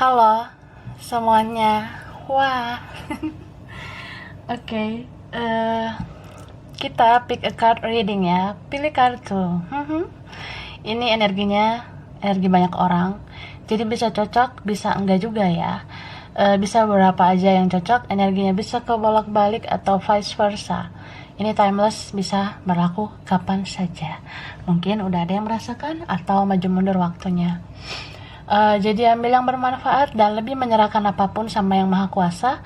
Halo semuanya. Wah. Oke, kita pick a card reading ya. Pilih kartu. Ini energinya energi banyak orang. Jadi bisa cocok, bisa enggak juga ya. Bisa beberapa aja yang cocok, energinya bisa kebolak-balik atau vice versa. Ini timeless, bisa berlaku kapan saja. Mungkin udah ada yang merasakan atau maju mundur waktunya. Jadi ambil yang bermanfaat dan lebih menyerahkan apapun sama yang maha kuasa.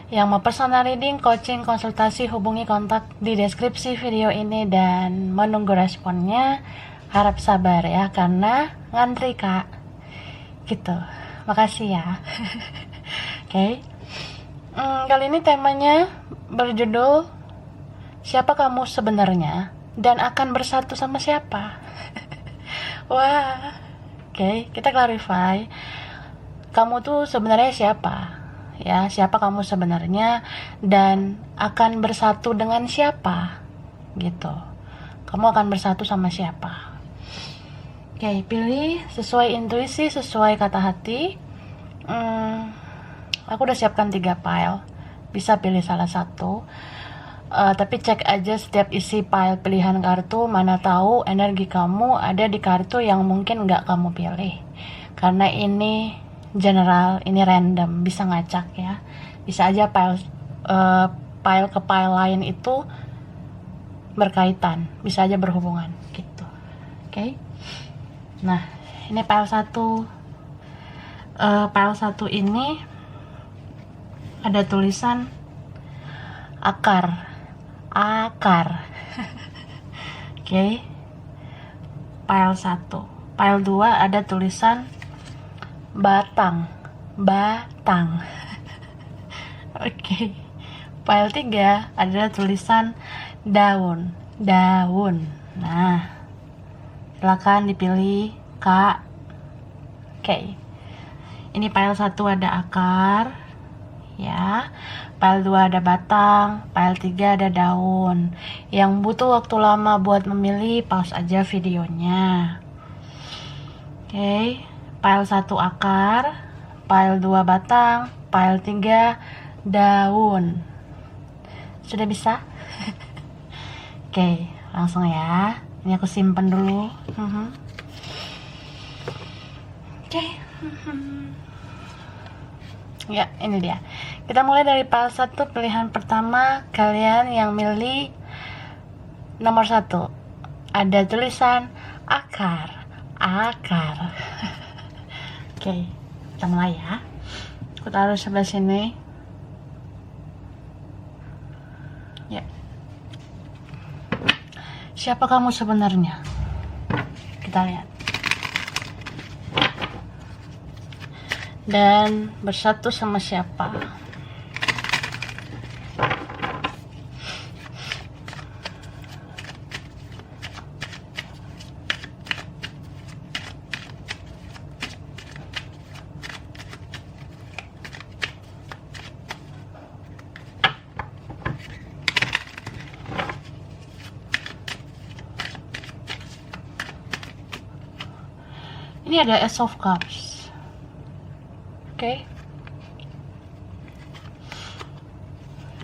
Yang mau personal reading, coaching, konsultasi, hubungi kontak di deskripsi video ini dan menunggu responnya. Harap sabar ya, karena ngantri kak gitu. Makasih ya. Oke. Kali ini temanya berjudul siapa kamu sebenarnya dan akan bersatu sama siapa. Wah. Oke, kita clarify. Kamu tuh sebenarnya siapa? Ya, siapa kamu sebenarnya dan akan bersatu dengan siapa? Gitu. Kamu akan bersatu sama siapa? Oke, pilih sesuai intuisi, sesuai kata hati. Aku udah siapkan 3 file. Bisa pilih salah satu. Tapi cek aja setiap isi file pilihan kartu, mana tahu energi kamu ada di kartu yang mungkin nggak kamu pilih. Karena ini general, ini random, bisa ngacak ya. Bisa aja file ke file lain itu berkaitan, bisa aja berhubungan gitu. Oke. Nah, ini file 1. File 1 ini ada tulisan akar. Oke. File 1. File 2 ada tulisan batang. Oke. File 3 ada tulisan daun. Nah, silakan dipilih kak. Oke. Ini file 1 ada akar ya. File 2 ada batang, file 3 ada daun. Yang butuh waktu lama buat memilih, pause aja videonya. Oke, file 1 akar, file 2 batang, file 3 daun. Sudah bisa? Oke, langsung ya. Ini aku simpen dulu. Oke. Ya, ini dia. Kita mulai dari file 1, pilihan pertama. Kalian yang milih nomor 1. Ada tulisan akar. Oke, kita mulai ya. Aku taruh sebelah sini. Ya. Siapa kamu sebenarnya? Kita lihat. Dan bersatu sama siapa? Ini ada Ace of Cups. Oke.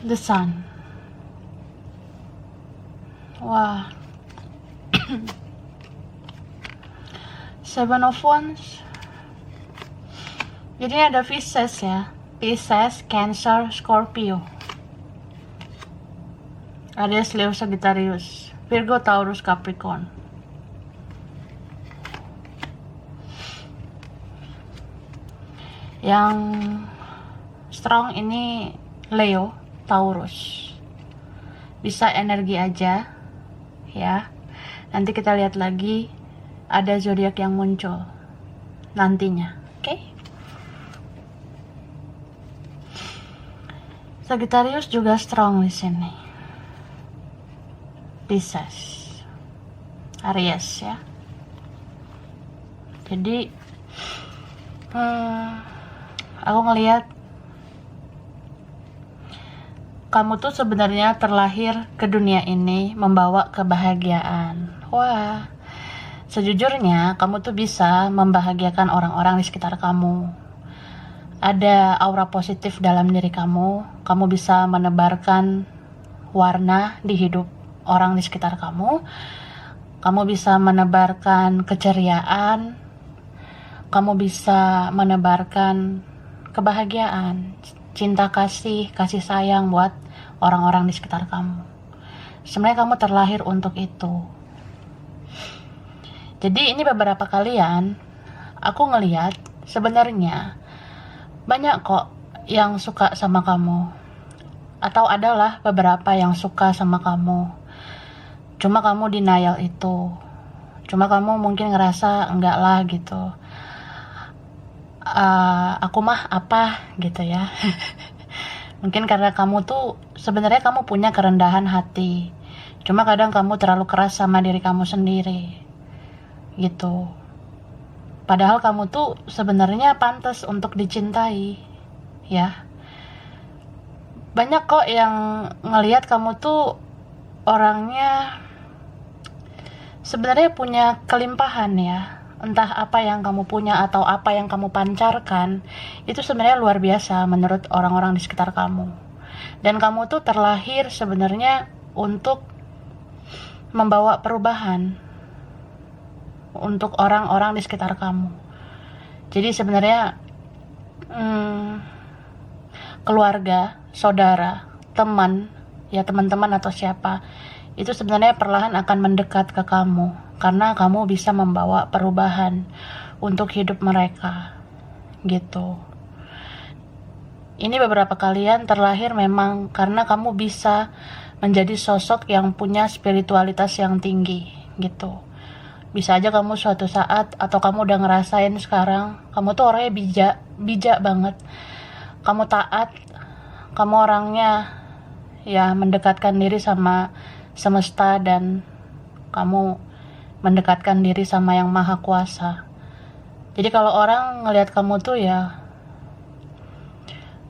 The Sun. Wah. Seven of Wands. Jadi ada Pisces ya. Pisces, Cancer, Scorpio. Ada Leo, Sagittarius, Virgo, Taurus, Capricorn. Yang strong ini Leo, Taurus. Bisa energi aja ya. Nanti kita lihat lagi ada zodiak yang muncul nantinya. Oke. Sagittarius juga strong di sini. Pisces, Aries ya. Jadi aku ngelihat kamu tuh sebenarnya terlahir ke dunia ini membawa kebahagiaan. Wah, sejujurnya kamu tuh bisa membahagiakan orang-orang di sekitar kamu. ada aura positif dalam diri kamu. Kamu bisa menebarkan warna di hidup orang di sekitar kamu. Kamu bisa menebarkan keceriaan. Kamu bisa menebarkan kebahagiaan, cinta kasih, kasih sayang buat orang-orang di sekitar kamu. Sebenarnya kamu terlahir untuk itu. Jadi ini beberapa kalian, aku ngelihat sebenarnya banyak kok yang suka sama kamu. Atau adalah beberapa yang suka sama kamu. Cuma kamu denial itu. Cuma kamu mungkin ngerasa enggak lah gitu. Aku mah apa gitu ya. Mungkin karena kamu tuh sebenarnya kamu punya kerendahan hati. Cuma kadang kamu terlalu keras sama diri kamu sendiri. Gitu. Padahal kamu tuh sebenarnya pantas untuk dicintai. Ya. Banyak kok yang ngelihat kamu tuh orangnya sebenarnya punya kelimpahan ya. Entah apa yang kamu punya atau apa yang kamu pancarkan, itu sebenarnya luar biasa menurut orang-orang di sekitar kamu. Dan kamu tuh terlahir sebenarnya untuk membawa perubahan untuk orang-orang di sekitar kamu. Jadi sebenarnya keluarga, saudara, teman, ya teman-teman atau siapa, itu sebenarnya perlahan akan mendekat ke kamu karena kamu bisa membawa perubahan untuk hidup mereka. Gitu. Ini beberapa kalian terlahir memang karena kamu bisa menjadi sosok yang punya spiritualitas yang tinggi, gitu. Bisa aja kamu suatu saat atau kamu udah ngerasain sekarang, kamu tuh orangnya bijak banget. Kamu taat, kamu orangnya ya mendekatkan diri sama semesta dan kamu mendekatkan diri sama yang maha kuasa. Jadi kalau orang ngelihat kamu tuh ya,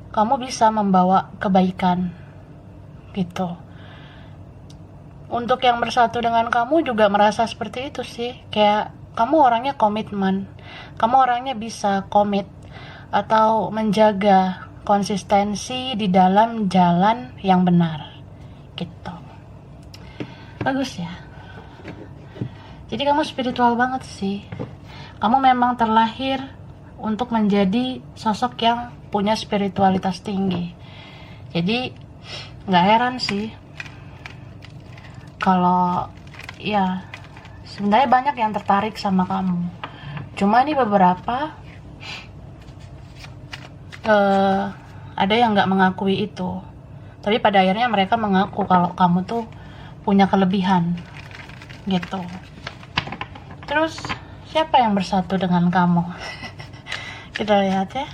kamu bisa membawa kebaikan gitu. Untuk yang bersatu dengan kamu juga merasa seperti itu sih. Kayak kamu orangnya komitmen. Kamu orangnya bisa komit atau menjaga konsistensi di dalam jalan yang benar. Gitu. Bagus ya. Jadi kamu spiritual banget sih. Kamu memang terlahir untuk menjadi sosok yang punya spiritualitas tinggi. Jadi gak heran sih kalau ya sebenarnya banyak yang tertarik sama kamu. Cuma ini beberapa ada yang nggak mengakui itu. Tapi pada akhirnya mereka mengaku kalau kamu tuh punya kelebihan gitu. Terus siapa yang bersatu dengan kamu? Kita lihat ya.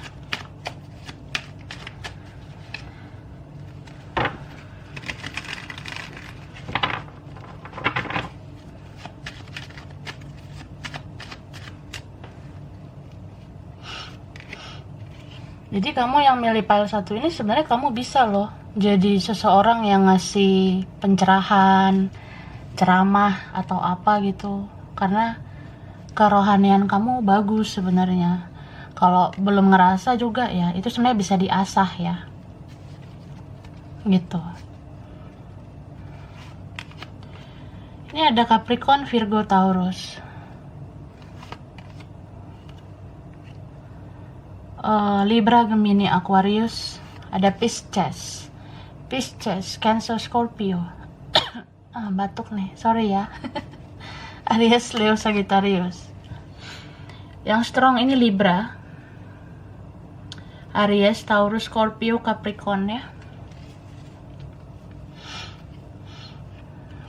Jadi kamu yang milih file 1 ini sebenarnya kamu bisa loh jadi seseorang yang ngasih pencerahan, ceramah atau apa gitu. Karena kerohanian kamu bagus sebenarnya. Kalau belum ngerasa juga ya, itu sebenarnya bisa diasah ya. Gitu. Ini ada Capricorn, Virgo, Taurus. Libra, Gemini, Aquarius, ada Pisces, Cancer, Scorpio. Batuk nih, sorry ya. Aries, Leo, Sagittarius. Yang strong ini Libra, Aries, Taurus, Scorpio, Capricorn ya.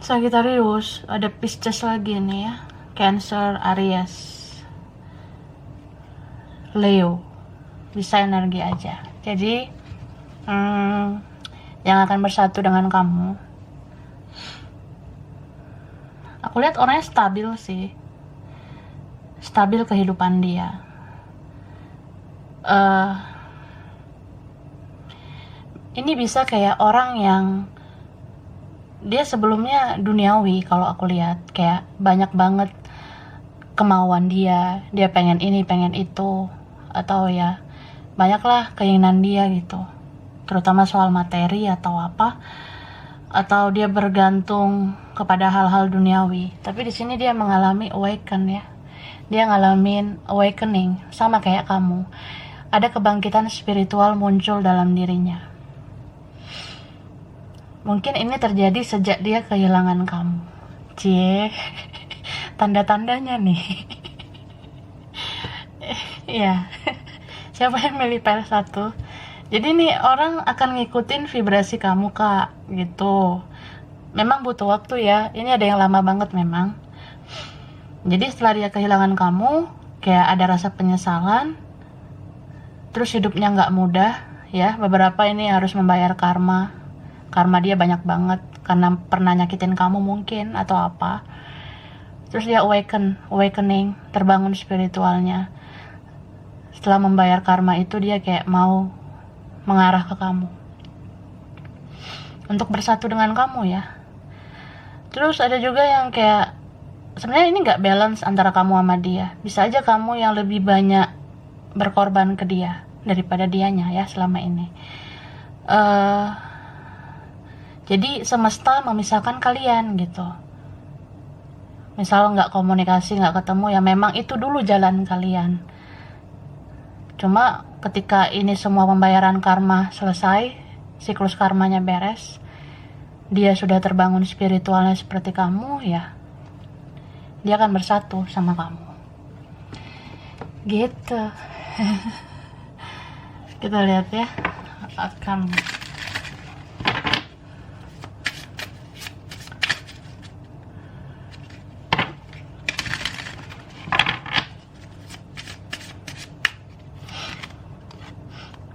Sagittarius, ada Pisces lagi nih ya. Cancer, Aries, Leo. Bisa energi aja. Jadi yang akan bersatu dengan kamu, aku lihat orangnya stabil sih, stabil kehidupan dia. Ini bisa kayak orang yang dia sebelumnya duniawi. Kalau aku lihat kayak banyak banget kemauan dia pengen ini pengen itu, atau ya banyaklah keinginan dia gitu, terutama soal materi atau apa, atau dia bergantung kepada hal-hal duniawi. Tapi di sini dia mengalami dia ngalamin awakening sama kayak kamu. Ada kebangkitan spiritual muncul dalam dirinya. Mungkin ini terjadi sejak dia kehilangan kamu. Cie, tanda-tandanya nih. Iya. Siapa yang milih pile 1? Jadi nih orang akan ngikutin vibrasi kamu, Kak, gitu. Memang butuh waktu ya. Ini ada yang lama banget memang. Jadi setelah dia kehilangan kamu, kayak ada rasa penyesalan. Terus hidupnya nggak mudah ya. Beberapa ini harus membayar karma. Karma dia banyak banget karena pernah nyakitin kamu mungkin atau apa. Terus dia awakening, terbangun spiritualnya. Setelah membayar karma itu dia kayak mau mengarah ke kamu untuk bersatu dengan kamu ya. Terus ada juga yang kayak sebenarnya ini nggak balance antara kamu sama dia. Bisa aja kamu yang lebih banyak berkorban ke dia daripada dianya ya selama ini. Jadi semesta memisahkan kalian gitu. Misal nggak komunikasi, nggak ketemu, ya memang itu dulu jalan kalian. Cuma ketika ini semua pembayaran karma selesai, siklus karmanya beres, dia sudah terbangun spiritualnya seperti kamu, ya dia akan bersatu sama kamu. Gitu. Kita lihat ya. Akan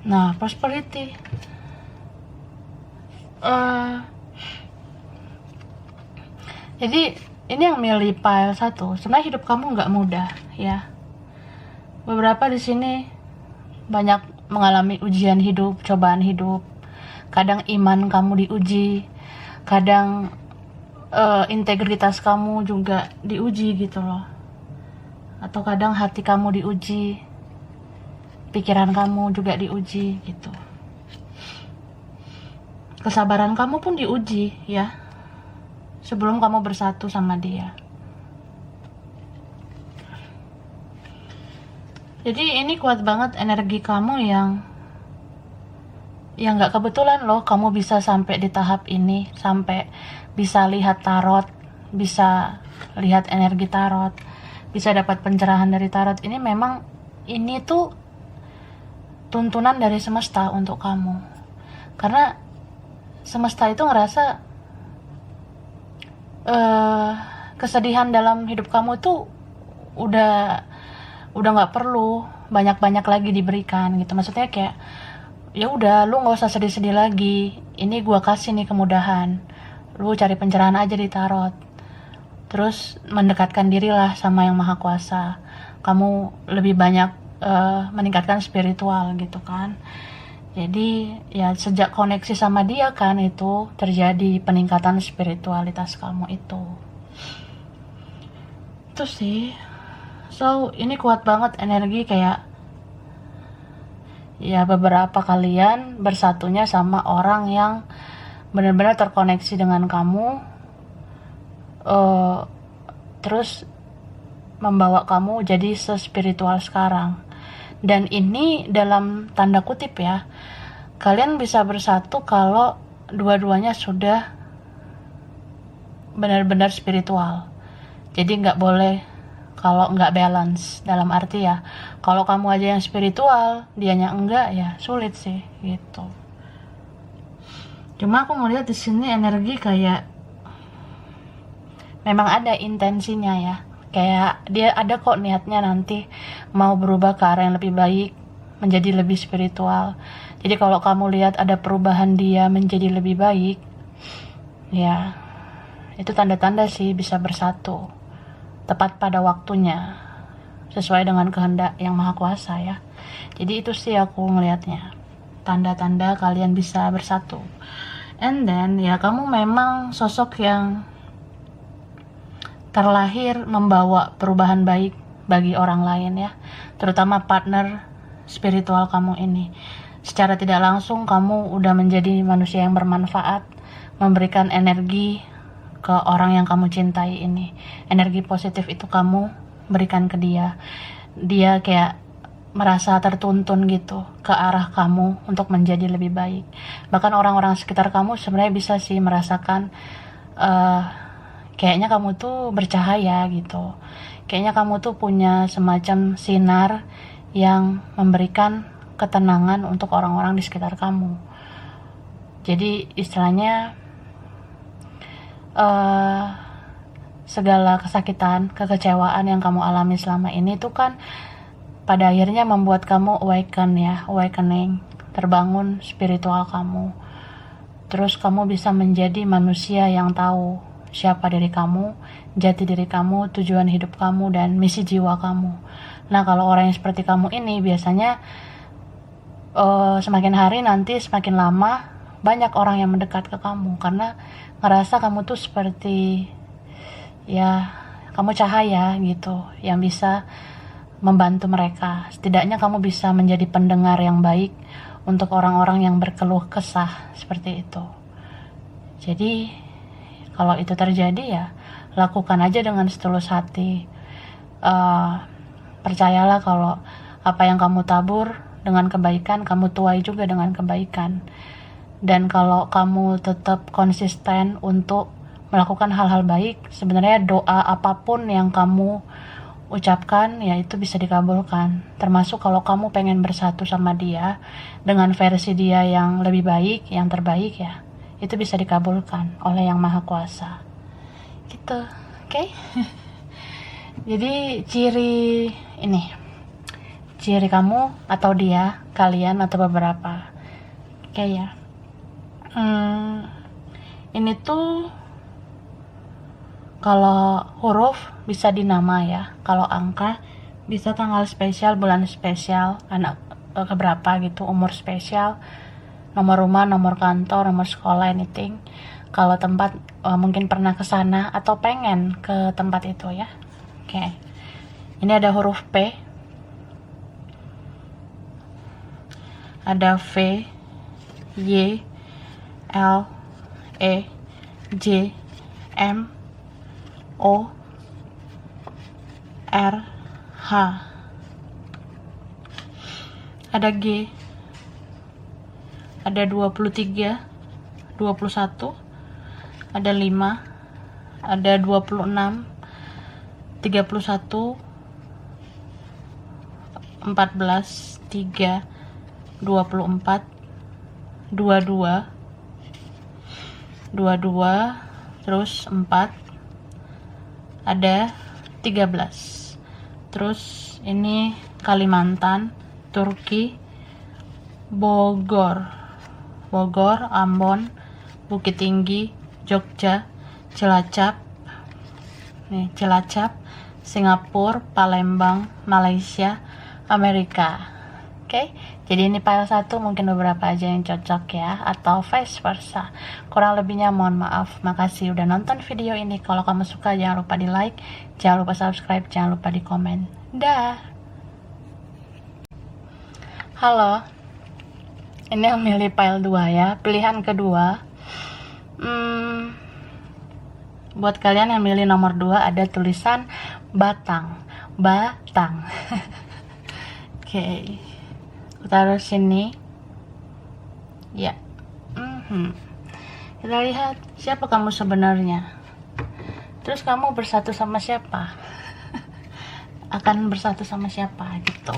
Nah, prosperity. Jadi ini yang milih pile 1. Sebenarnya hidup kamu nggak mudah ya. Beberapa di sini banyak mengalami ujian hidup, cobaan hidup. Kadang iman kamu diuji, kadang integritas kamu juga diuji gitu loh. Atau kadang hati kamu diuji, pikiran kamu juga diuji gitu. Kesabaran kamu pun diuji ya, sebelum kamu bersatu sama dia. Jadi ini kuat banget energi kamu yang gak kebetulan loh kamu bisa sampai di tahap ini, sampai bisa lihat tarot, bisa lihat energi tarot, bisa dapat pencerahan dari tarot. Ini memang ini tuh tuntunan dari semesta untuk kamu, karena semesta itu ngerasa kesedihan dalam hidup kamu tuh udah nggak perlu banyak lagi diberikan gitu. Maksudnya kayak ya udah, lu nggak usah sedih-sedih lagi, ini gua kasih nih kemudahan, lu cari pencerahan aja di tarot, terus mendekatkan dirilah sama yang maha kuasa, kamu lebih banyak meningkatkan spiritual gitu kan. Jadi ya sejak koneksi sama dia kan itu terjadi peningkatan spiritualitas kamu itu sih. So ini kuat banget energi kayak ya beberapa kalian bersatunya sama orang yang benar-benar terkoneksi dengan kamu, terus membawa kamu jadi sespiritual sekarang. Dan ini dalam tanda kutip ya, kalian bisa bersatu kalau dua-duanya sudah benar-benar spiritual. Jadi nggak boleh kalau nggak balance, dalam arti ya kalau kamu aja yang spiritual dianya enggak, ya sulit sih gitu. Cuma aku ngeliat di sini energi kayak memang ada intensinya ya, kayak dia ada kok niatnya nanti mau berubah ke arah yang lebih baik, menjadi lebih spiritual. Jadi kalau kamu lihat ada perubahan dia menjadi lebih baik, ya itu tanda-tanda sih bisa bersatu tepat pada waktunya, sesuai dengan kehendak yang maha kuasa ya. Jadi itu sih aku ngelihatnya, tanda-tanda kalian bisa bersatu. And then ya kamu memang sosok yang terlahir membawa perubahan baik bagi orang lain ya, terutama partner spiritual kamu ini. Secara tidak langsung kamu udah menjadi manusia yang bermanfaat, memberikan energi ke orang yang kamu cintai ini. Energi positif itu kamu berikan ke dia. Dia kayak merasa tertuntun gitu ke arah kamu untuk menjadi lebih baik. Bahkan orang-orang sekitar kamu sebenarnya bisa sih merasakan kayaknya kamu tuh bercahaya gitu. Kayaknya kamu tuh punya semacam sinar yang memberikan ketenangan untuk orang-orang di sekitar kamu. Jadi istilahnya segala kesakitan, kekecewaan yang kamu alami selama ini tuh kan pada akhirnya membuat kamu awakening, terbangun spiritual kamu. Terus kamu bisa menjadi manusia yang tahu siapa diri kamu, jati diri kamu, tujuan hidup kamu, dan misi jiwa kamu. Nah, kalau orang yang seperti kamu ini biasanya semakin hari nanti semakin lama banyak orang yang mendekat ke kamu karena ngerasa kamu tuh seperti ya kamu cahaya gitu yang bisa membantu mereka. Setidaknya kamu bisa menjadi pendengar yang baik untuk orang-orang yang berkeluh kesah seperti itu. Jadi kalau itu terjadi ya lakukan aja dengan setulus hati. Percayalah kalau apa yang kamu tabur dengan kebaikan, kamu tuai juga dengan kebaikan. Dan kalau kamu tetap konsisten untuk melakukan hal-hal baik, sebenarnya doa apapun yang kamu ucapkan ya itu bisa dikabulkan. Termasuk kalau kamu pengen bersatu sama dia dengan versi dia yang lebih baik, yang terbaik ya, itu bisa dikabulkan oleh Yang Maha Kuasa. Gitu, oke? Jadi ciri kamu atau dia, kalian atau beberapa, oke ya. Ini tuh kalau huruf bisa dinama ya, kalau angka bisa tanggal spesial, bulan spesial, anak keberapa gitu, umur spesial, nomor rumah, nomor kantor, nomor sekolah, anything. Kalau tempat mungkin pernah ke sana atau pengen ke tempat itu ya. Oke. Ini ada huruf P, ada V, Y, L, E, J, M, O, R, H. Ada G. Ada 23, 21, ada 5, ada 26, 31, 14, 3, 24, 22, terus 4, ada 13. Terus ini Kalimantan, Turki, Bogor, Ambon, Bukit Tinggi, Jogja, Cilacap, Singapura, Palembang, Malaysia, Amerika. Oke, jadi ini file 1, mungkin beberapa aja yang cocok ya, atau vice versa. Kurang lebihnya mohon maaf. Makasih udah nonton video ini. Kalau kamu suka jangan lupa di like, jangan lupa subscribe, jangan lupa di komen. Dah. Halo, ini yang milih file 2 ya, pilihan kedua. Buat kalian yang milih nomor 2 ada tulisan Batang. Oke. Taruh sini ya. Kita lihat siapa kamu sebenarnya, terus kamu bersatu sama siapa, akan bersatu sama siapa gitu.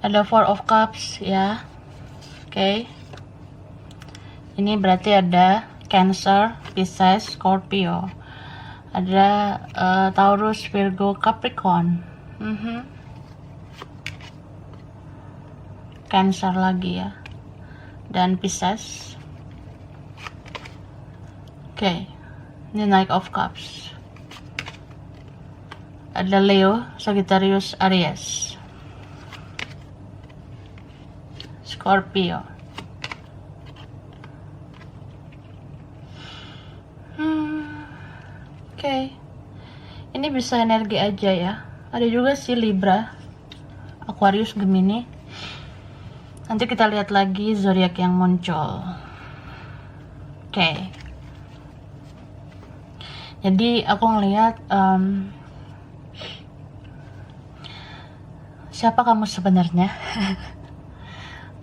Ada 4 of Cups ya. Oke. Ini berarti ada Cancer, Pisces, Scorpio. Ada Taurus, Virgo, Capricorn. Cancer lagi ya. Dan Pisces. Oke, ini Knight of Cups. Ada Leo, Sagittarius, Aries, Scorpio. Oke. Ini bisa energi aja ya. Ada juga sih Libra, Aquarius, Gemini. Nanti kita lihat lagi zodiak yang muncul. Oke. Jadi aku ngelihat siapa kamu sebenarnya?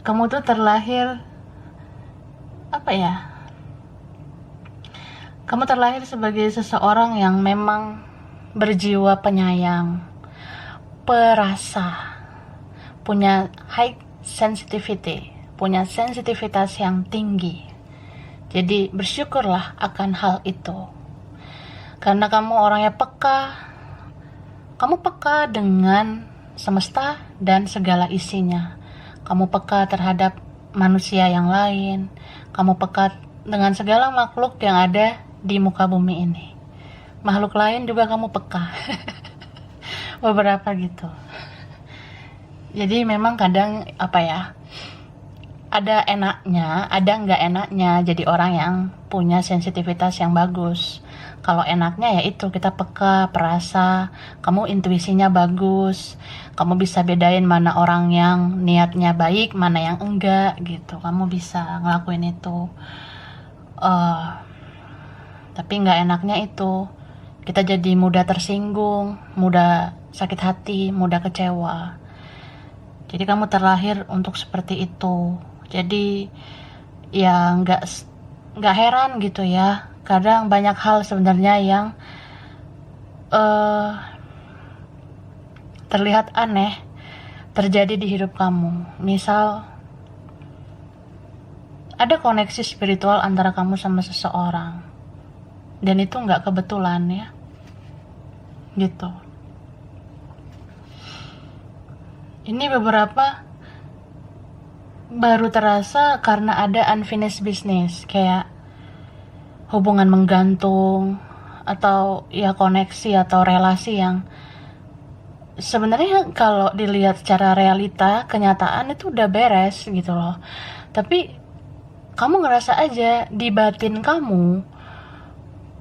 Kamu tuh terlahir apa ya? Kamu terlahir sebagai seseorang yang memang berjiwa penyayang, perasa, punya high sensitivity, punya sensitivitas yang tinggi. Jadi bersyukurlah akan hal itu. Karena kamu orangnya peka. Kamu peka dengan semesta dan segala isinya. Kamu peka terhadap manusia yang lain. Kamu peka dengan segala makhluk yang ada di muka bumi ini. Makhluk lain juga kamu peka. Beberapa gitu. Jadi memang kadang apa ya, ada enaknya, ada nggak enaknya jadi orang yang punya sensitivitas yang bagus. Kalau enaknya ya itu, kita peka, perasa, kamu intuisinya bagus, kamu bisa bedain mana orang yang niatnya baik, mana yang enggak gitu. Kamu bisa ngelakuin itu. Tapi nggak enaknya itu, kita jadi mudah tersinggung, mudah sakit hati, mudah kecewa. Jadi kamu terlahir untuk seperti itu. Jadi ya nggak heran gitu ya. Kadang banyak hal sebenarnya yang terlihat aneh terjadi di hidup kamu. Misal ada koneksi spiritual antara kamu sama seseorang, dan itu nggak kebetulan ya, gitu. Ini beberapa baru terasa karena ada unfinished business, kayak hubungan menggantung, atau ya koneksi atau relasi yang sebenarnya kalau dilihat secara realita, kenyataan itu udah beres gitu loh. Tapi kamu ngerasa aja di batin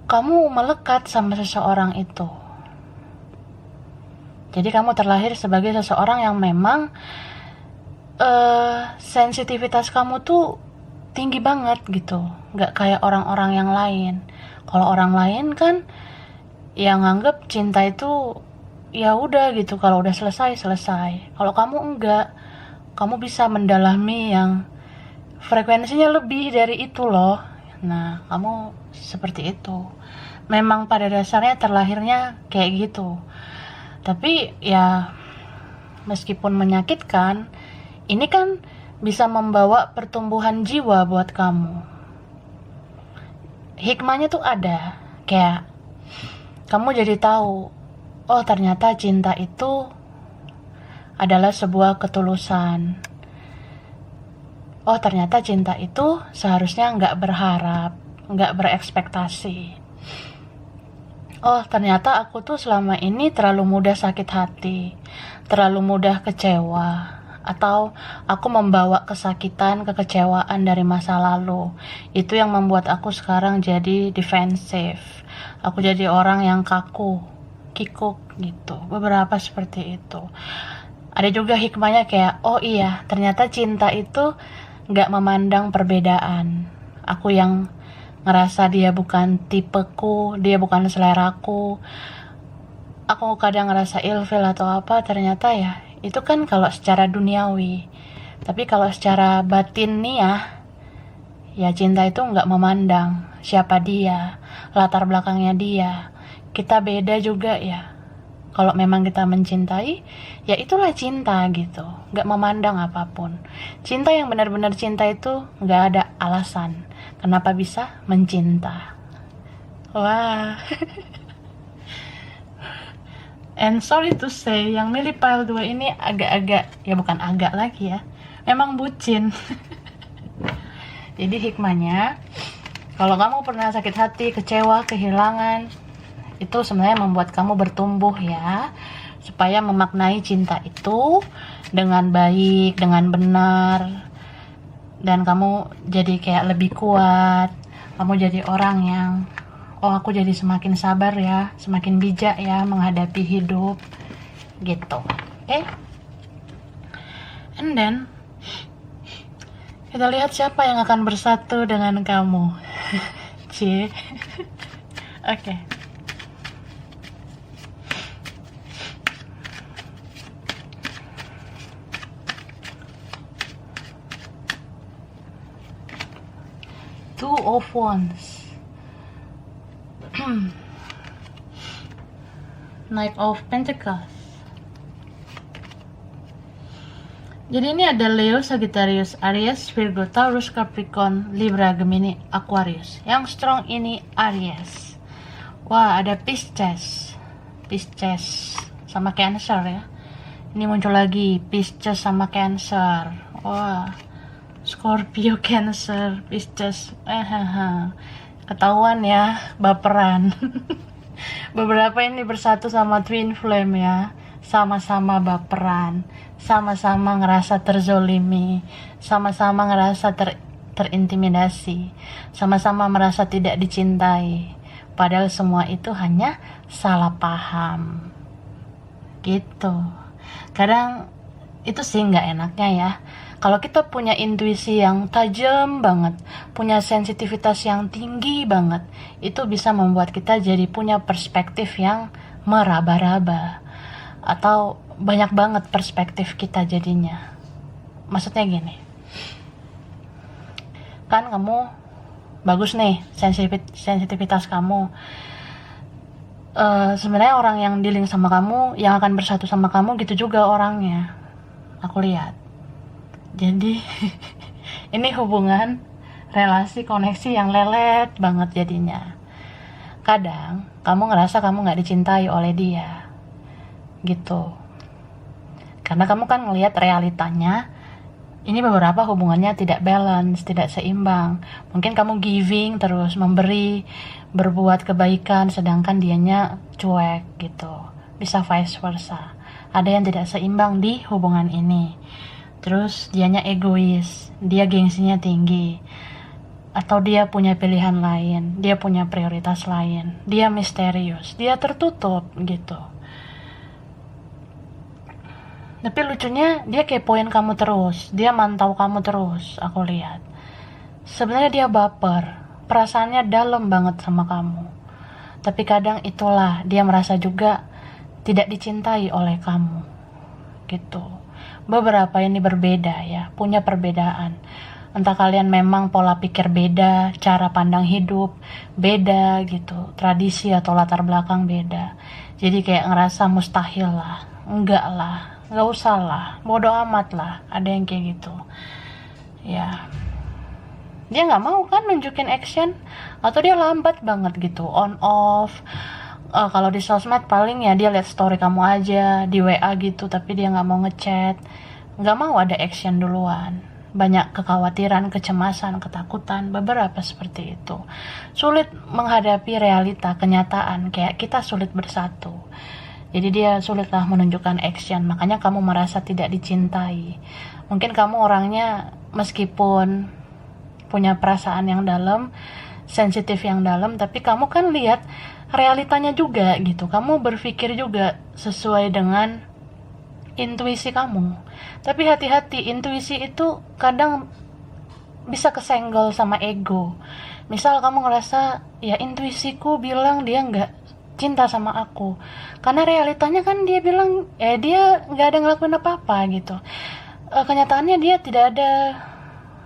kamu melekat sama seseorang itu. Jadi kamu terlahir sebagai seseorang yang memang sensitivitas kamu tuh tinggi banget gitu, nggak kayak orang-orang yang lain. Kalau orang lain kan yang nganggep cinta itu ya udah gitu, kalau udah selesai. Kalau kamu enggak, kamu bisa mendalami yang frekuensinya lebih dari itu loh. Nah, kamu seperti itu. Memang pada dasarnya terlahirnya kayak gitu. Tapi ya meskipun menyakitkan, ini kan bisa membawa pertumbuhan jiwa buat kamu. Hikmahnya tuh ada, kayak kamu jadi tahu, oh ternyata cinta itu adalah sebuah ketulusan. Oh ternyata cinta itu seharusnya nggak berharap, nggak berekspektasi. Oh ternyata aku tuh selama ini terlalu mudah sakit hati, terlalu mudah kecewa, atau aku membawa kesakitan, kekecewaan dari masa lalu. Itu yang membuat aku sekarang jadi defensif. Aku jadi orang yang kaku, kikuk gitu. Beberapa seperti itu. Ada juga hikmahnya kayak, oh iya, ternyata cinta itu gak memandang perbedaan. Aku yang ngerasa dia bukan tipeku, dia bukan seleraku, aku kadang ngerasa ilfil atau apa, ternyata ya itu kan kalau secara duniawi. Tapi kalau secara batin nih ya cinta itu nggak memandang siapa dia, latar belakangnya dia. Kita beda juga ya. Kalau memang kita mencintai, ya itulah cinta gitu, nggak memandang apapun. Cinta yang benar-benar cinta itu nggak ada alasan kenapa bisa mencinta. Wah. And sorry to say, yang milih pile 2 ini agak-agak, ya bukan agak lagi ya, memang bucin. Jadi hikmahnya, Kalau kamu pernah sakit hati, kecewa, kehilangan, itu sebenarnya membuat kamu bertumbuh ya, supaya memaknai cinta itu dengan baik, dengan benar, dan kamu jadi kayak lebih kuat. Kamu jadi orang yang, oh aku jadi semakin sabar ya, semakin bijak ya menghadapi hidup gitu. Oke? And then kita lihat siapa yang akan bersatu dengan kamu. Cie. Oke. Two of Wands. Knight of Pentacles. Jadi ini ada Leo, Sagittarius, Aries, Virgo, Taurus, Capricorn, Libra, Gemini, Aquarius. Yang strong ini Aries. Wah, ada Pisces. Pisces sama Cancer ya. Ini muncul lagi Pisces sama Cancer. Wah, Scorpio, Cancer, Pisces. Ketahuan ya, baperan. Beberapa ini bersatu sama Twin Flame ya. Sama-sama baperan, sama-sama ngerasa terzolimi, sama-sama ngerasa terintimidasi, sama-sama merasa tidak dicintai. Padahal semua itu hanya salah paham. Gitu. Kadang itu sih nggak enaknya ya. Kalau kita punya intuisi yang tajam banget, punya sensitivitas yang tinggi banget, itu bisa membuat kita jadi punya perspektif yang meraba-raba. Atau banyak banget perspektif kita jadinya. Maksudnya gini, kan kamu bagus nih sensitivitas kamu. Sebenarnya orang yang dealing sama kamu, yang akan bersatu sama kamu gitu juga orangnya. Aku lihat. Jadi ini hubungan, relasi, koneksi yang lelet banget jadinya. Kadang kamu ngerasa kamu gak dicintai oleh dia gitu, karena kamu kan ngelihat realitanya ini beberapa hubungannya tidak balance, tidak seimbang. Mungkin kamu giving terus, memberi, berbuat kebaikan, sedangkan dianya cuek gitu. Bisa vice versa, ada yang tidak seimbang di hubungan ini. Terus dianya egois, dia gengsinya tinggi, atau dia punya pilihan lain, dia punya prioritas lain, dia misterius, dia tertutup gitu. Tapi lucunya dia kepoin kamu terus, dia mantau kamu terus, aku lihat. Sebenarnya dia baper, perasaannya dalam banget sama kamu. Tapi kadang itulah, dia merasa juga tidak dicintai oleh kamu. Gitu. Beberapa ini berbeda ya, punya perbedaan. Entah kalian memang pola pikir beda, cara pandang hidup beda gitu, tradisi atau latar belakang beda. Jadi kayak ngerasa mustahil lah, enggak lah, nggak usah lah, bodo amat lah, ada yang kayak gitu ya. Dia nggak mau kan nunjukin action, atau dia lambat banget gitu on off. Kalau di sosmed paling ya dia lihat story kamu aja di WA gitu, tapi dia nggak mau ngechat, nggak mau ada action duluan. Banyak kekhawatiran, kecemasan, ketakutan, beberapa seperti itu. Sulit menghadapi realita, kenyataan, kayak kita sulit bersatu. Jadi dia sulitlah menunjukkan action, makanya kamu merasa tidak dicintai. Mungkin kamu orangnya meskipun punya perasaan yang dalam, sensitif yang dalam, tapi kamu kan lihat realitanya juga gitu. Kamu berpikir juga sesuai dengan intuisi kamu. Tapi hati-hati, intuisi itu kadang bisa kesenggol sama ego. Misal kamu ngerasa, ya intuisiku bilang dia nggak cinta sama aku, karena realitanya kan dia bilang dia nggak ada ngelakuin apa-apa gitu. Kenyataannya dia tidak ada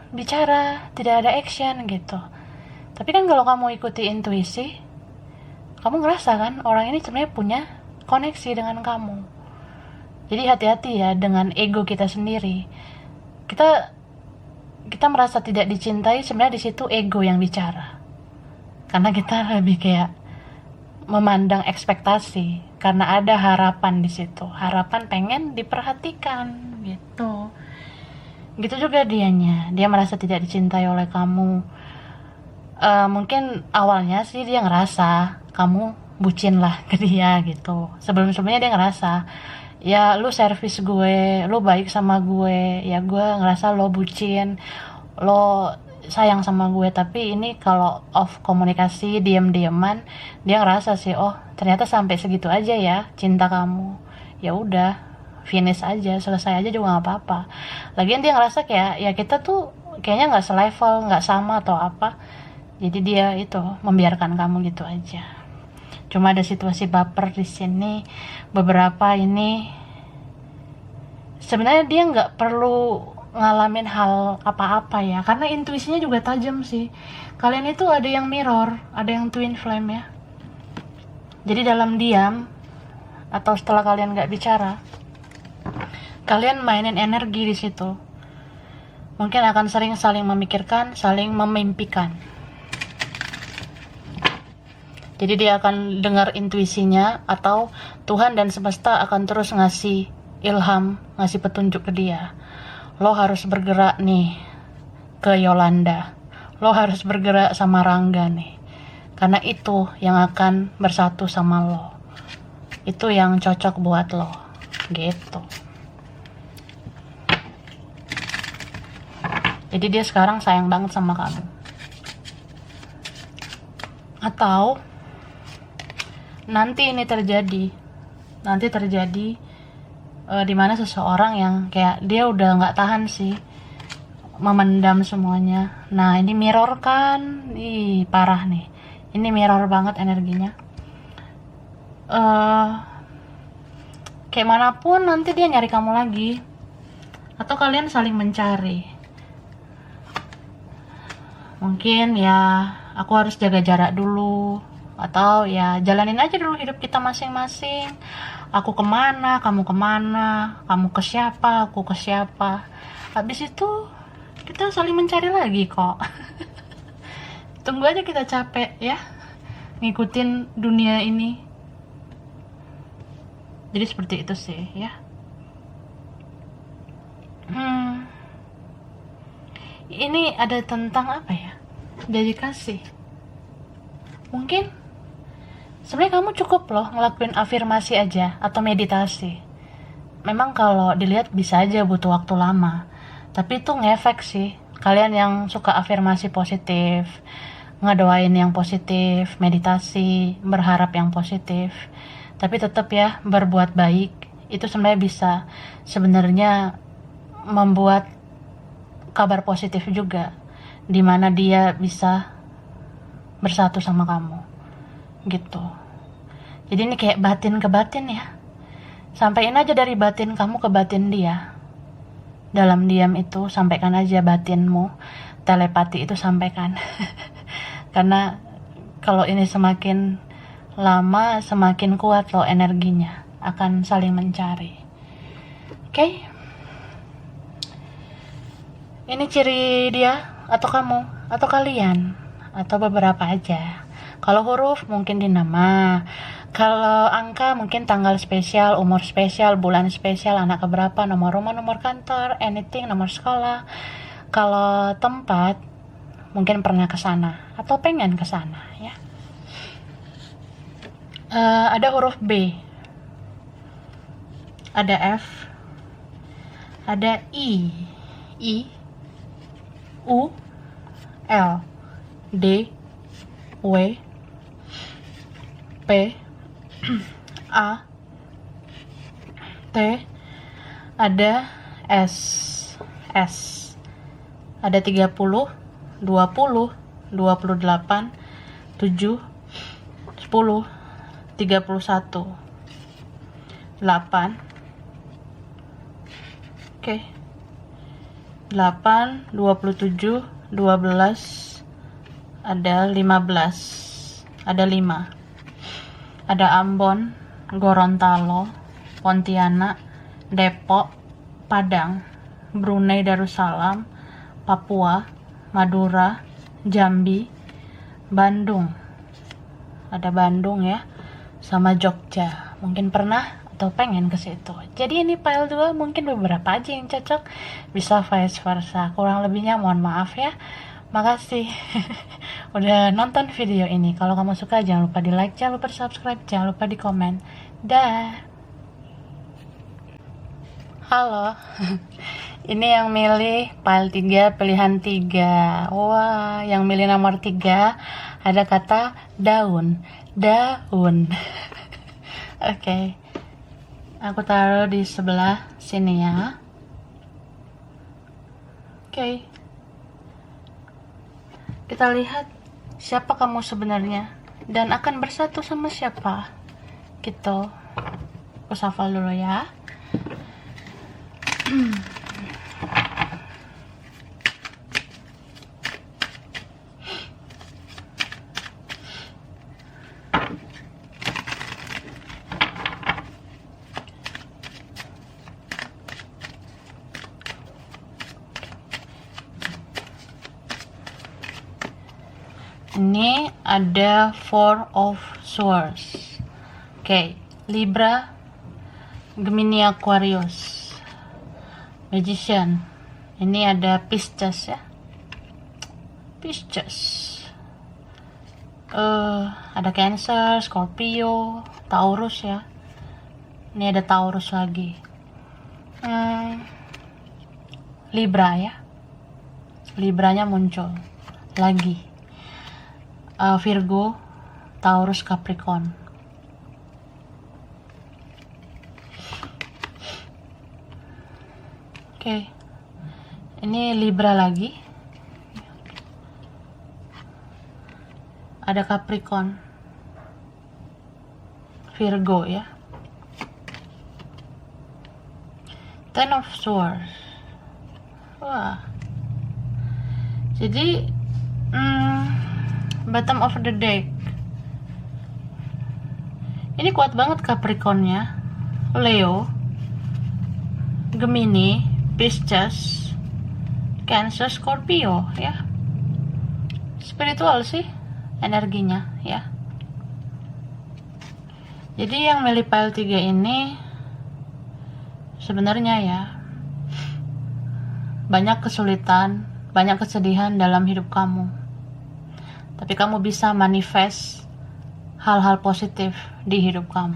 bicara, tidak ada action gitu. Tapi kan kalau kamu ikuti intuisi, kamu ngerasa kan orang ini sebenarnya punya koneksi dengan kamu. Jadi hati-hati ya dengan ego kita sendiri. Kita merasa tidak dicintai, sebenarnya di situ ego yang bicara, karena kita lebih kayak memandang ekspektasi, karena ada harapan di situ, harapan pengen diperhatikan gitu. Gitu juga dia merasa tidak dicintai oleh kamu. Mungkin awalnya sih dia ngerasa kamu bucin lah ke dia gitu. Sebelum-sebelumnya dia ngerasa, ya lu servis gue, lu baik sama gue, ya gue ngerasa lo bucin, lo sayang sama gue. Tapi ini kalau off komunikasi, diam-diaman, dia ngerasa sih, oh ternyata sampai segitu aja ya cinta kamu. Ya udah, finish aja, selesai aja juga nggak apa-apa. Lagian dia ngerasa kayak ya kita tuh kayaknya nggak selevel, nggak sama atau apa. Jadi dia itu membiarkan kamu gitu aja. Cuma ada situasi baper di sini. Beberapa ini sebenarnya dia nggak perlu ngalamin hal apa-apa ya, karena intuisinya juga tajam sih. Kalian itu ada yang mirror, ada yang twin flame ya. Jadi dalam diam atau setelah kalian nggak bicara, kalian mainin energi di situ. Mungkin akan sering saling memikirkan, saling memimpikan. Jadi dia akan dengar intuisinya, atau Tuhan dan semesta akan terus ngasih ilham, ngasih petunjuk ke dia. Lo harus bergerak nih ke Yolanda. Lo harus bergerak sama Rangga nih. Karena itu yang akan bersatu sama lo. Itu yang cocok buat lo. Gitu. Jadi dia sekarang sayang banget sama kamu. Atau nanti ini terjadi dimana seseorang yang kayak dia udah nggak tahan sih memendam semuanya. Nah ini mirror kan, ih parah nih, ini mirror banget energinya. Kayak manapun nanti dia nyari kamu lagi, atau kalian saling mencari. Mungkin ya aku harus jaga jarak dulu, atau ya jalanin aja dulu hidup kita masing-masing. Aku kemana, kamu ke siapa, aku ke siapa. Habis itu kita saling mencari lagi kok. Tunggu aja kita capek ya ngikutin dunia ini. Jadi seperti itu sih ya. Ini ada tentang apa ya, dedikasi. Mungkin sebenarnya kamu cukup loh ngelakuin afirmasi aja atau meditasi. Memang kalau dilihat bisa aja butuh waktu lama, tapi itu ngefek sih. Kalian yang suka afirmasi positif, ngedoain yang positif, meditasi, berharap yang positif, tapi tetap ya berbuat baik, itu sebenarnya bisa sebenarnya membuat kabar positif juga, dimana dia bisa bersatu sama kamu gitu. Jadi ini kayak batin ke batin ya. Sampaikan aja dari batin kamu ke batin dia. Dalam diam itu sampaikan aja batinmu. Telepati itu sampaikan. Karena kalau ini semakin lama semakin kuat loh energinya. Akan saling mencari. Oke? Ini ciri dia atau kamu atau kalian atau beberapa aja. Kalau huruf mungkin di nama, kalau angka mungkin tanggal spesial, umur spesial, bulan spesial, anak keberapa, nomor rumah, nomor kantor, anything, nomor sekolah. Kalau tempat mungkin pernah ke sana atau pengen ke sana ya. Ada huruf B, ada F, ada I, U, L, D, W, P, A, T, ada S, ada 30, 20, 28, 7, 10, 31, 8, oke, 8, 27, 12, ada 15, ada 5, ada Ambon, Gorontalo, Pontianak, Depok, Padang, Brunei Darussalam, Papua, Madura, Jambi, Bandung, ada Bandung ya, sama Jogja. Mungkin pernah atau pengen ke situ. Jadi ini file 2 mungkin beberapa aja yang cocok, bisa vice versa. Kurang lebihnya mohon maaf ya. Makasih udah nonton video ini. Kalau kamu suka jangan lupa di like, jangan lupa di subscribe, jangan lupa di komen. Dah. Halo. Ini yang milih file 3 pilihan 3. Wah, yang milih nomor 3 ada kata daun. Daun. Oke. Aku taruh di sebelah sini ya. Oke. Kita lihat siapa kamu sebenarnya dan akan bersatu sama siapa. Gitu. Aku shuffle dulu ya. Ini ada Four of Swords. Oke, Libra, Gemini, Aquarius, Magician. Ini ada Pisces ya. Pisces. Ada Cancer, Scorpio, Taurus ya. Ini ada Taurus lagi. Libra ya. Libranya muncul lagi. Virgo, Taurus, Capricorn. Oke. Ini Libra lagi. Ada Capricorn. Virgo ya. Ten of Swords. Wah. Jadi bottom of the deck. Ini kuat banget Capricornnya. Leo, Gemini, Pisces, Cancer, Scorpio ya. Spiritual sih energinya ya. Jadi yang milih pile 3 ini sebenarnya ya banyak kesulitan, banyak kesedihan dalam hidup kamu. Tapi kamu bisa manifest hal-hal positif di hidup kamu.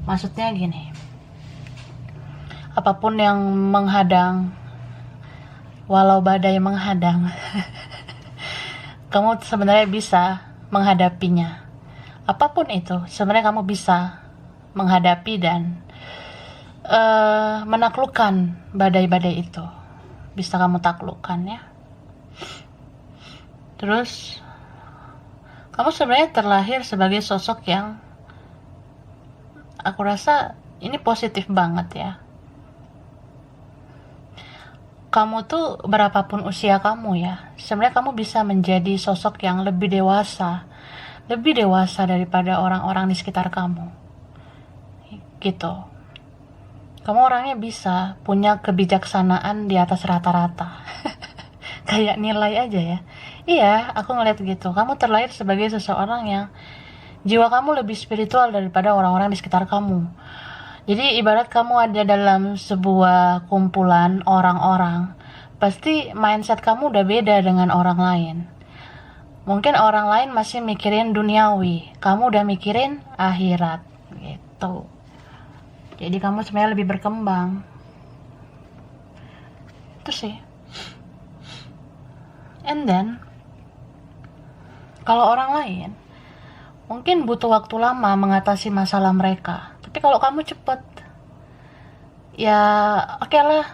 Maksudnya gini, apapun yang menghadang, walau badai menghadang, kamu sebenarnya bisa menghadapinya. Apapun itu, sebenarnya kamu bisa menghadapi dan menaklukkan badai-badai itu. Bisa kamu taklukkan ya. Terus kamu sebenarnya terlahir sebagai sosok yang aku rasa ini positif banget ya. Kamu tuh berapapun usia kamu ya, sebenarnya kamu bisa menjadi sosok yang lebih dewasa daripada orang-orang di sekitar kamu. Gitu. Kamu orangnya bisa punya kebijaksanaan di atas rata-rata. Kayak nilai aja ya. Iya, aku ngeliat gitu. Kamu terlahir sebagai seseorang yang jiwa kamu lebih spiritual daripada orang-orang di sekitar kamu. Jadi ibarat kamu ada dalam sebuah kumpulan orang-orang, pasti mindset kamu udah beda dengan orang lain. Mungkin orang lain masih mikirin duniawi, kamu udah mikirin akhirat gitu. Jadi kamu sebenarnya lebih berkembang. Itu sih. And then kalau orang lain mungkin butuh waktu lama mengatasi masalah mereka. Tapi kalau kamu cepet, ya oke lah.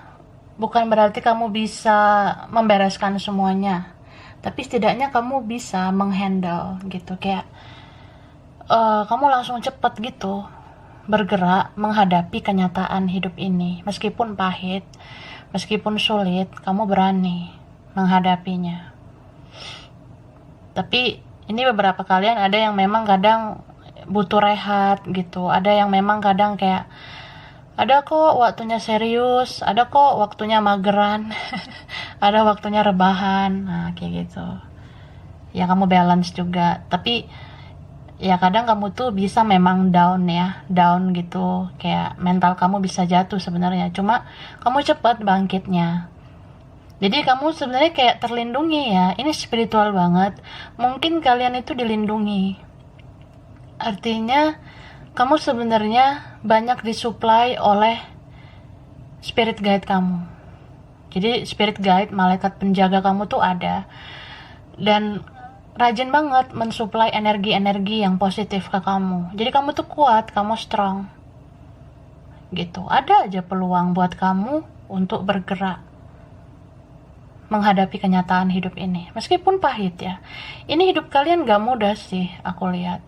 Bukan berarti kamu bisa membereskan semuanya. Tapi setidaknya kamu bisa menghandle gitu. Kayak kamu langsung cepet gitu. Bergerak menghadapi kenyataan hidup ini. Meskipun pahit, meskipun sulit, kamu berani menghadapinya. Tapi ini beberapa kalian ada yang memang kadang butuh rehat gitu. Ada yang memang kadang kayak ada kok waktunya serius, ada kok waktunya mageran, ada waktunya rebahan. Nah, kayak gitu. Ya kamu balance juga. Tapi ya kadang kamu tuh bisa memang down ya, down gitu. Kayak mental kamu bisa jatuh sebenarnya. Cuma kamu cepat bangkitnya. Jadi kamu sebenarnya kayak terlindungi ya. Ini spiritual banget. Mungkin kalian itu dilindungi. Artinya kamu sebenarnya banyak disuplai oleh spirit guide kamu. Jadi spirit guide, malaikat penjaga kamu tuh ada. Dan rajin banget mensuplai energi-energi yang positif ke kamu. Jadi kamu tuh kuat, kamu strong. Gitu. Ada aja peluang buat kamu untuk bergerak menghadapi kenyataan hidup ini. Meskipun pahit ya. Ini hidup kalian gak mudah sih, aku lihat.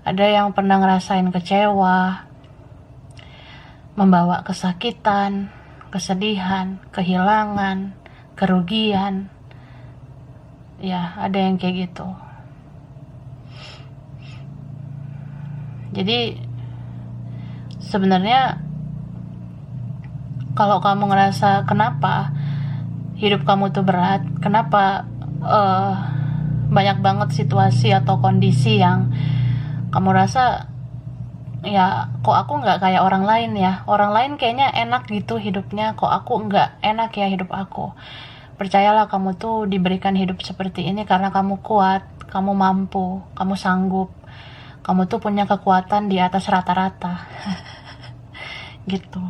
Ada yang pernah ngerasain kecewa, membawa kesakitan, kesedihan, kehilangan, kerugian. Ya, ada yang kayak gitu. Jadi, sebenarnya kalau kamu ngerasa kenapa hidup kamu tuh berat, kenapa banyak banget situasi atau kondisi yang kamu rasa ya kok aku nggak kayak orang lain ya, orang lain kayaknya enak gitu hidupnya, kok aku nggak enak ya hidup aku. Percayalah, kamu tuh diberikan hidup seperti ini karena kamu kuat, kamu mampu, kamu sanggup, kamu tuh punya kekuatan di atas rata-rata. Gitu.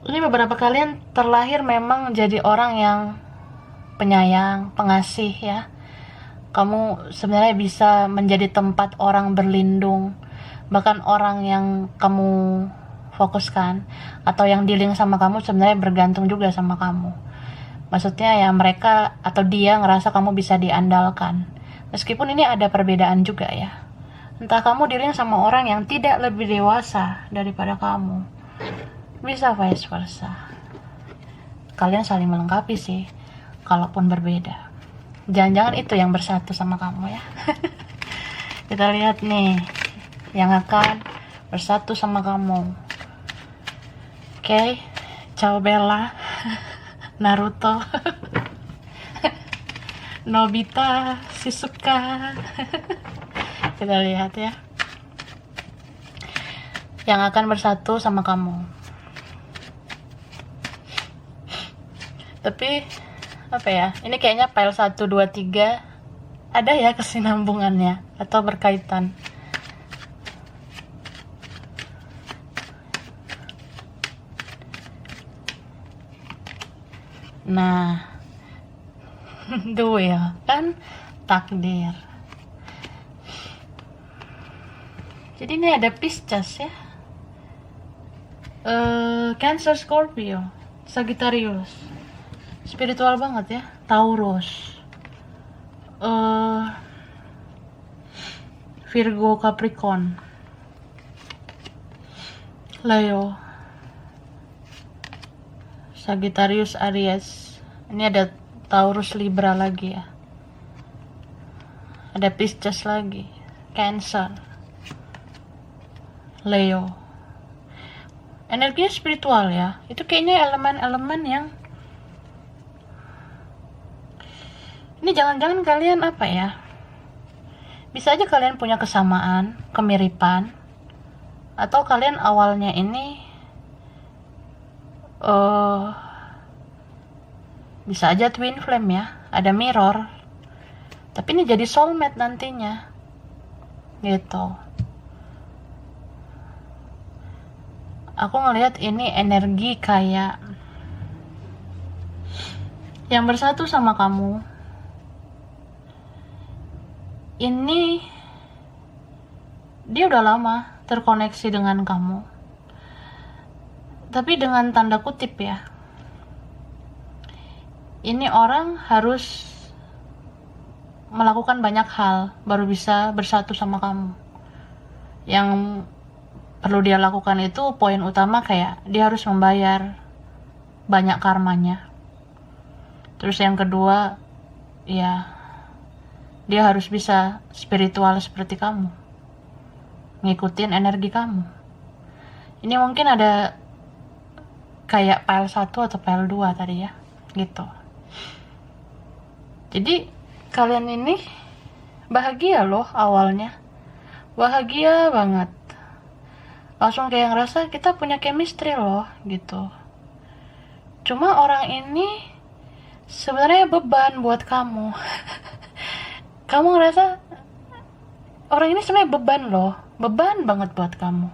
Ini beberapa kalian terlahir memang jadi orang yang penyayang, pengasih ya. Kamu sebenarnya bisa menjadi tempat orang berlindung, bahkan orang yang kamu fokuskan atau yang dealing sama kamu sebenarnya bergantung juga sama kamu. Maksudnya ya mereka atau dia ngerasa kamu bisa diandalkan. Meskipun ini ada perbedaan juga ya. Entah kamu dealing sama orang yang tidak lebih dewasa daripada kamu, bisa vice versa. Kalian saling melengkapi sih, kalaupun berbeda. Jangan-jangan itu yang bersatu sama kamu ya. Kita lihat nih, yang akan bersatu sama kamu. Oke, ciao Bella, Naruto, Nobita, Shizuka. Kita lihat ya, yang akan bersatu sama kamu. Tapi apa ya, ini kayaknya file 1, 2, 3 ada ya kesinambungannya atau berkaitan. Nah, duel kan takdir. Jadi ini ada Pisces ya, Cancer, Scorpio, Sagittarius, spiritual banget ya, Taurus, Virgo, Capricorn, Leo, Sagittarius, Aries. Ini ada Taurus, Libra lagi ya, ada Pisces lagi, Cancer, Leo. Energinya spiritual ya, itu kayaknya elemen-elemen yang ini jangan-jangan kalian apa ya, bisa aja kalian punya kesamaan, kemiripan, atau kalian awalnya ini bisa aja twin flame ya, ada mirror, tapi ini jadi soulmate nantinya gitu. Aku ngelihat ini energi kayak yang bersatu sama kamu ini, dia udah lama terkoneksi dengan kamu, tapi dengan tanda kutip ya, ini orang harus melakukan banyak hal baru bisa bersatu sama kamu. Yang perlu dia lakukan itu poin utama kayak dia harus membayar banyak karmanya. Terus yang kedua ya, dia harus bisa spiritual seperti kamu, ngikutin energi kamu. Ini mungkin ada kayak file 1 atau file 2 tadi ya, gitu. Jadi kalian ini bahagia loh awalnya, bahagia banget, langsung kayak ngerasa kita punya chemistry loh gitu. Cuma orang ini sebenarnya beban buat kamu. Kamu ngerasa orang ini sebenarnya beban loh, beban banget buat kamu.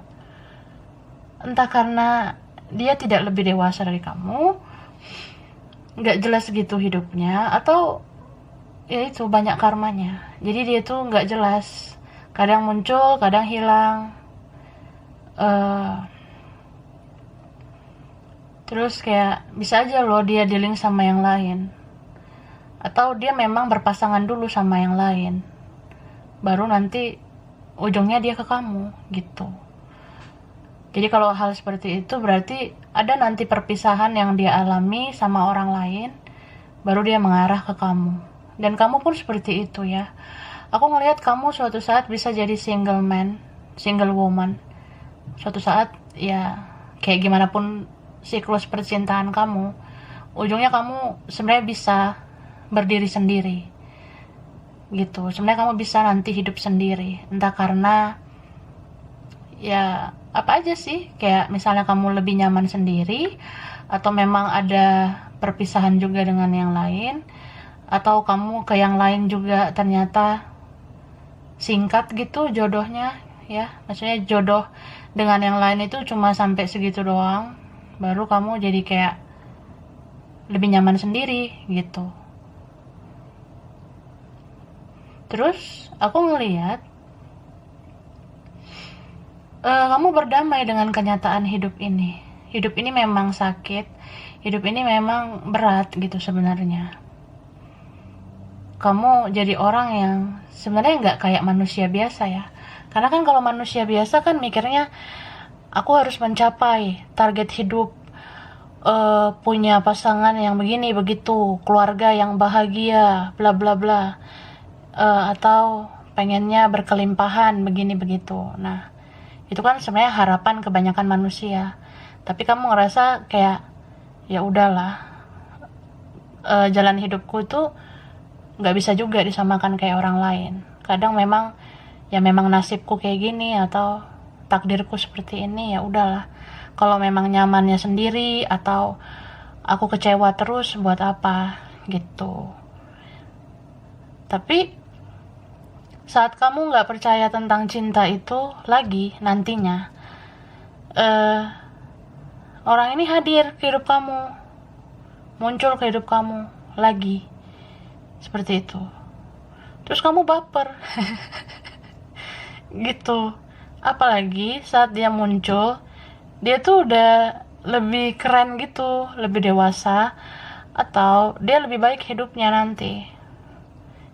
Entah karena dia tidak lebih dewasa dari kamu, nggak jelas gitu hidupnya, atau ya itu banyak karmanya. Jadi dia tuh nggak jelas, kadang muncul, kadang hilang. Terus kayak bisa aja loh dia dealing sama yang lain, atau dia memang berpasangan dulu sama yang lain, baru nanti ujungnya dia ke kamu gitu. Jadi kalau hal seperti itu berarti ada nanti perpisahan yang dia alami sama orang lain, baru dia mengarah ke kamu. Dan kamu pun seperti itu ya. Aku ngelihat kamu suatu saat bisa jadi single man, single woman. Suatu saat ya kayak gimana pun siklus percintaan kamu, ujungnya kamu sebenarnya bisa berdiri sendiri gitu. Sebenarnya kamu bisa nanti hidup sendiri, entah karena ya apa aja sih, kayak misalnya kamu lebih nyaman sendiri, atau memang ada perpisahan juga dengan yang lain, atau kamu ke yang lain juga ternyata singkat gitu jodohnya ya. Maksudnya jodoh dengan yang lain itu cuma sampai segitu doang, baru kamu jadi kayak lebih nyaman sendiri gitu. Terus aku ngelihat kamu berdamai dengan kenyataan hidup ini. Hidup ini memang sakit, hidup ini memang berat gitu sebenarnya. Kamu jadi orang yang sebenarnya nggak kayak manusia biasa ya. Karena kan kalau manusia biasa kan mikirnya, aku harus mencapai target hidup, punya pasangan yang begini begitu, keluarga yang bahagia, bla bla bla, atau pengennya berkelimpahan begini begitu. Nah, itu kan sebenarnya harapan kebanyakan manusia. Tapi kamu ngerasa kayak ya udahlah, jalan hidupku itu nggak bisa juga disamakan kayak orang lain. Kadang memang ya memang nasibku kayak gini, atau takdirku seperti ini, ya udahlah. Kalau memang nyamannya sendiri, atau aku kecewa terus buat apa gitu. Tapi saat kamu nggak percaya tentang cinta itu lagi nantinya, orang ini hadir ke hidup kamu, muncul ke hidup kamu lagi seperti itu. Terus kamu baper gitu. Apalagi saat dia muncul, dia tuh udah lebih keren gitu, lebih dewasa, atau dia lebih baik hidupnya nanti.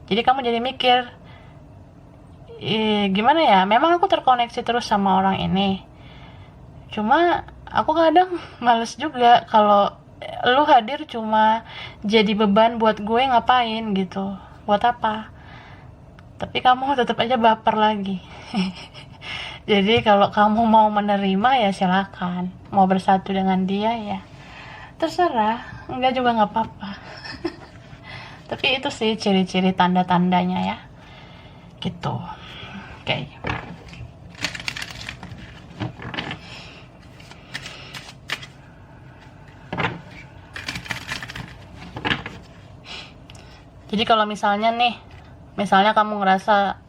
Jadi kamu jadi mikir, gimana ya, memang aku terkoneksi terus sama orang ini, cuma aku kadang males juga kalau lu hadir cuma jadi beban buat gue, ngapain gitu, buat apa. Tapi kamu tetap aja baper lagi. Jadi kalau kamu mau menerima ya silakan, mau bersatu dengan dia ya terserah, enggak juga nggak apa-apa. Tapi itu sih ciri-ciri tanda-tandanya ya gitu. Oke. Jadi kalau misalnya kamu ngerasa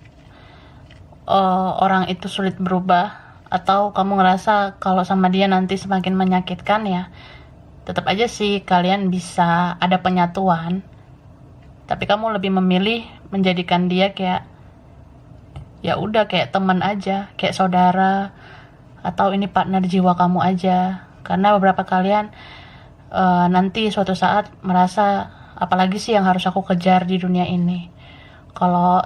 orang itu sulit berubah, atau kamu ngerasa kalau sama dia nanti semakin menyakitkan, ya tetap aja sih kalian bisa ada penyatuan. Tapi kamu lebih memilih menjadikan dia kayak ya udah kayak teman aja, kayak saudara, atau ini partner jiwa kamu aja. Karena beberapa kalian nanti suatu saat merasa, apalagi sih yang harus aku kejar di dunia ini, kalau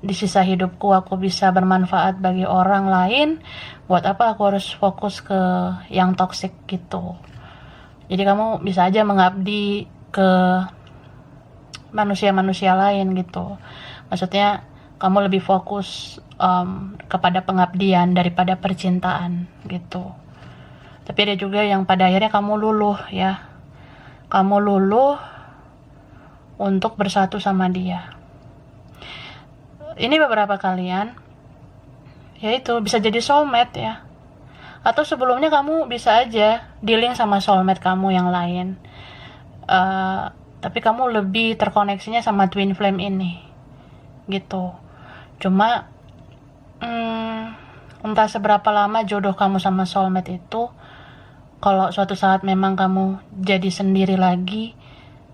di sisa hidupku aku bisa bermanfaat bagi orang lain, buat apa aku harus fokus ke yang toksik gitu. Jadi kamu bisa aja mengabdi ke manusia-manusia lain gitu. Maksudnya kamu lebih fokus kepada pengabdian daripada percintaan gitu. Tapi ada juga yang pada akhirnya kamu luluh ya, kamu luluh untuk bersatu sama dia. Ini beberapa kalian yaitu bisa jadi soulmate ya, atau sebelumnya kamu bisa aja dealing sama soulmate kamu yang lain. Eh, tapi kamu lebih terkoneksinya sama twin flame ini gitu. Cuma entah seberapa lama jodoh kamu sama soulmate itu, kalau suatu saat memang kamu jadi sendiri lagi,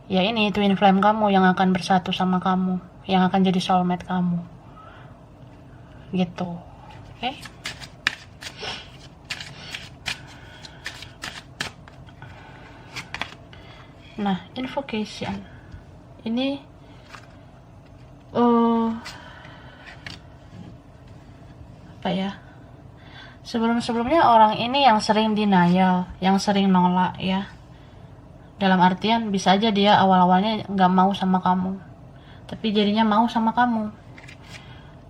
ya ini twin flame kamu yang akan bersatu sama kamu, yang akan jadi soulmate kamu gitu. Oke. Nah, invocation ini apa ya, sebelum-sebelumnya orang ini yang sering denial, yang sering nolak ya, dalam artian bisa aja dia awal-awalnya nggak mau sama kamu, tapi jadinya mau sama kamu.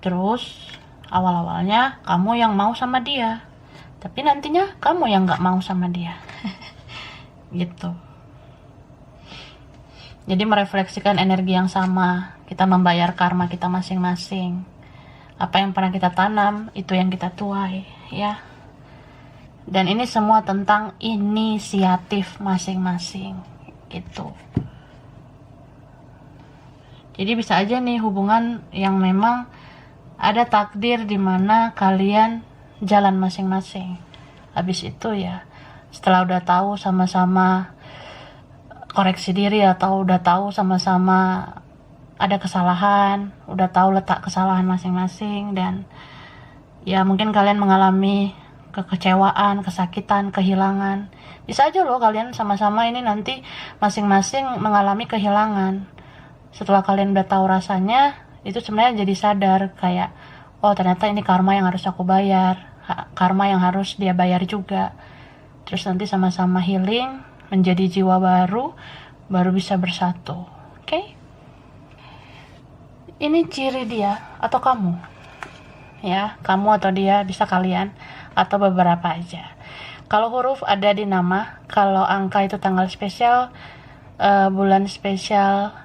Terus awal-awalnya kamu yang mau sama dia, tapi nantinya kamu yang nggak mau sama dia. Gitu. Jadi merefleksikan energi yang sama, kita membayar karma kita masing-masing. Apa yang pernah kita tanam, itu yang kita tuai, ya. Dan ini semua tentang inisiatif masing-masing, gitu. Jadi bisa aja nih hubungan yang memang ada takdir di mana kalian jalan masing-masing. Habis itu ya, setelah udah tahu sama-sama koreksi diri atau udah tahu sama-sama ada kesalahan, udah tahu letak kesalahan masing-masing, dan ya mungkin kalian mengalami kekecewaan, kesakitan, kehilangan. Bisa aja loh kalian sama-sama ini nanti masing-masing mengalami kehilangan. Setelah kalian udah tahu rasanya, itu sebenarnya jadi sadar kayak, oh ternyata ini karma yang harus aku bayar, karma yang harus dia bayar juga. Terus nanti sama-sama healing, menjadi jiwa baru bisa bersatu. Oke? Ini ciri dia atau kamu, ya, kamu atau dia, bisa kalian atau beberapa aja. Kalau huruf ada di nama, kalau angka itu tanggal spesial, bulan spesial,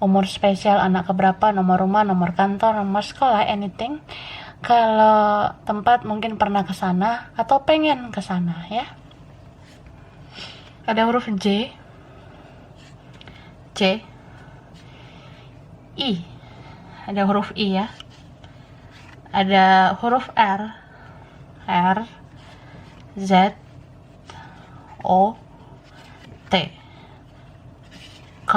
umur spesial, anak keberapa, nomor rumah, nomor kantor, nomor sekolah, anything. Kalau tempat mungkin pernah ke sana atau pengen ke sana, ya. Ada huruf J, I, ada huruf I ya, ada huruf R, Z, O, T, K,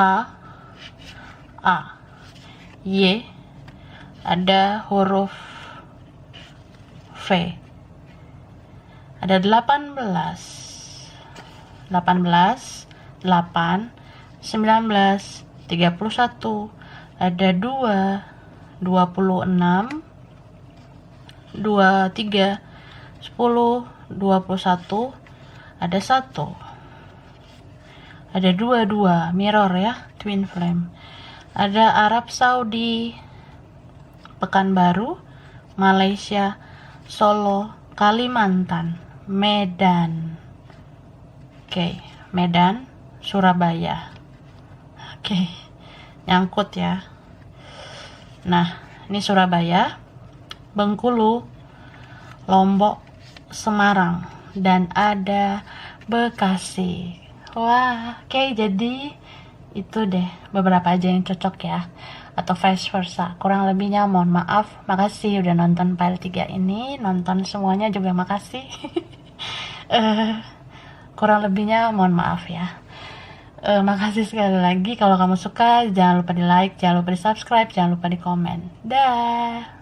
A, Y, ada huruf V, ada 18, 8, 19, 31, ada 2, 26, 23, 10, 21, ada 1, ada 22, mirror ya, twin flame. Ada Arab Saudi, Pekanbaru, Malaysia, Solo, Kalimantan, Medan. Oke, Medan, Surabaya. Oke, nyangkut ya. Nah, ini Surabaya, Bengkulu, Lombok, Semarang, dan ada Bekasi. Wah, oke, jadi itu deh beberapa aja yang cocok ya, atau vice versa. Kurang lebihnya mohon maaf. Makasih udah nonton file 3 ini, nonton semuanya juga makasih. Kurang lebihnya mohon maaf ya. Makasih sekali lagi. Kalau kamu suka, jangan lupa di like, jangan lupa di subscribe, jangan lupa di komen. Dah.